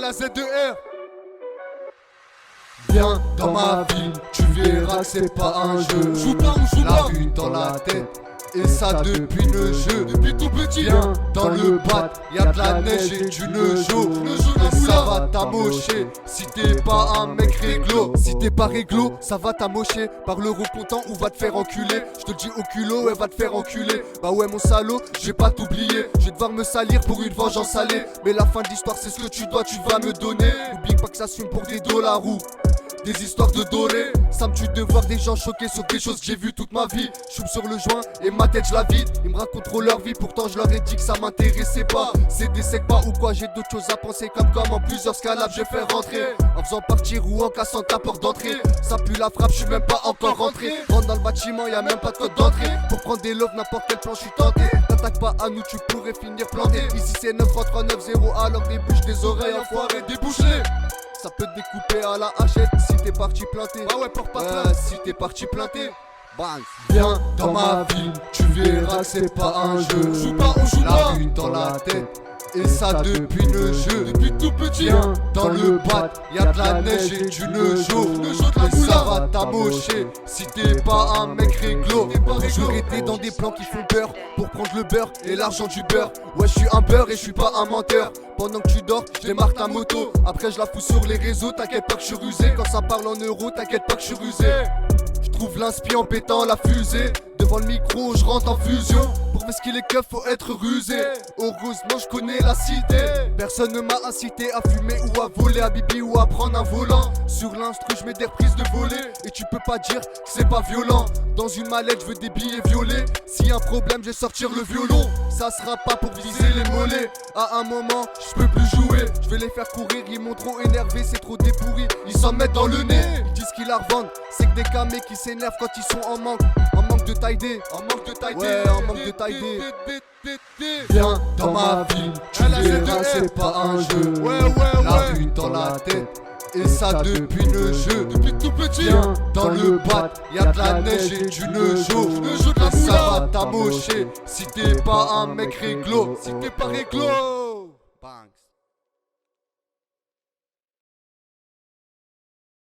La Z2R. Viens dans ma ville, tu verras que c'est pas un jeu. Joue pas, on joue pas. La rue dans la tête, et ça depuis le jeu. Depuis tout petit. Viens dans le bat, y'a de la neige et du nejo. Et ça va t'amocher si t'es pas un mec réglo. Si t'es pas réglo, ça va t'amocher. Parle au content ou va te faire enculer. Je te le dis au culot, elle va te faire enculer. Bah ouais mon salaud, je vais pas t'oublier. Je vais devoir me salir pour une vengeance salée. Mais la fin de l'histoire c'est ce que tu dois, tu vas me donner. Oublie pas que ça s'assume pour des dollars ou des histoires de doré. Ça me tue de voir des gens choqués sur des choses que j'ai vues toute ma vie. J'fume sur le joint et ma tête je la vide. Ils me racontent trop leur vie, pourtant je leur ai dit que ça m'intéressait pas. C'est des secs pas ou quoi, j'ai d'autres choses à penser. Comme en plusieurs scalabs je fais rentrer. En faisant partir ou en cassant ta porte d'entrée. Ça pue la frappe, je suis même pas encore rentré. Rentre dans le bâtiment, y'a même pas de code d'entrée. Pour prendre des loves, n'importe quel plan, je suis tenté. T'attaques pas à nous, tu pourrais finir planté. Ici c'est 9-3-3-9-0, alors débouche des oreilles, enfoiré, débouche-les. Ça peut te découper à la hachette si t'es parti planter. Ah ouais, porte pas si t'es parti planter. Bang. Viens dans ma ville, tu verras que c'est pas un jeu. Joue pas, on joue pas. La rue dans la tête, et ça depuis le jeu. Depuis tout petit. Viens dans le bat, y'a de la neige et du nejo. Et ça va t'amocher si t'es pas un mec réglo. J'aurais été dans des plans qui font peur pour prendre le beurre et l'argent du beurre. Ouais, je suis un beurre et je suis pas un menteur. Pendant que tu dors, je démarre ta moto. Après je la fous sur les réseaux, t'inquiète pas que je suis rusé. Quand ça parle en euros, t'inquiète pas que je suis rusé. Je trouve l'inspi en pétant la fusée. Devant le micro, je rentre en fusion. Pour faire ce qu'il est keuf, faut être rusé. Heureusement, je connais la cité. Personne ne m'a incité à fumer ou à voler, à bibi ou à prendre un volant. Sur l'instru, je mets des reprises de volée. Et tu peux pas dire que c'est pas violent. Dans une mallette, je veux des billets violets. S'il y a un problème, je vais sortir le violon. Ça sera pas pour viser les mollets. À un moment, je peux plus jouer. Je vais les faire courir, ils m'ont trop énervé, c'est trop dépourri. Ils s'en mettent dans le nez. Ils disent qu'ils la revendent. C'est que des camés qui s'énervent quand ils sont en manque. En manque de taille D. En manque de taille D. Ouais, en manque de taille D. Viens dans ma ville, tu verras c'est pas un jeu. La rue dans la tête, et ça depuis le jeu. Depuis tout petit. Viens dans le bat, y'a de la neige et du nejo. Et ça va t'amocher si t'es pas un mec réglo. Si t'es pas réglo.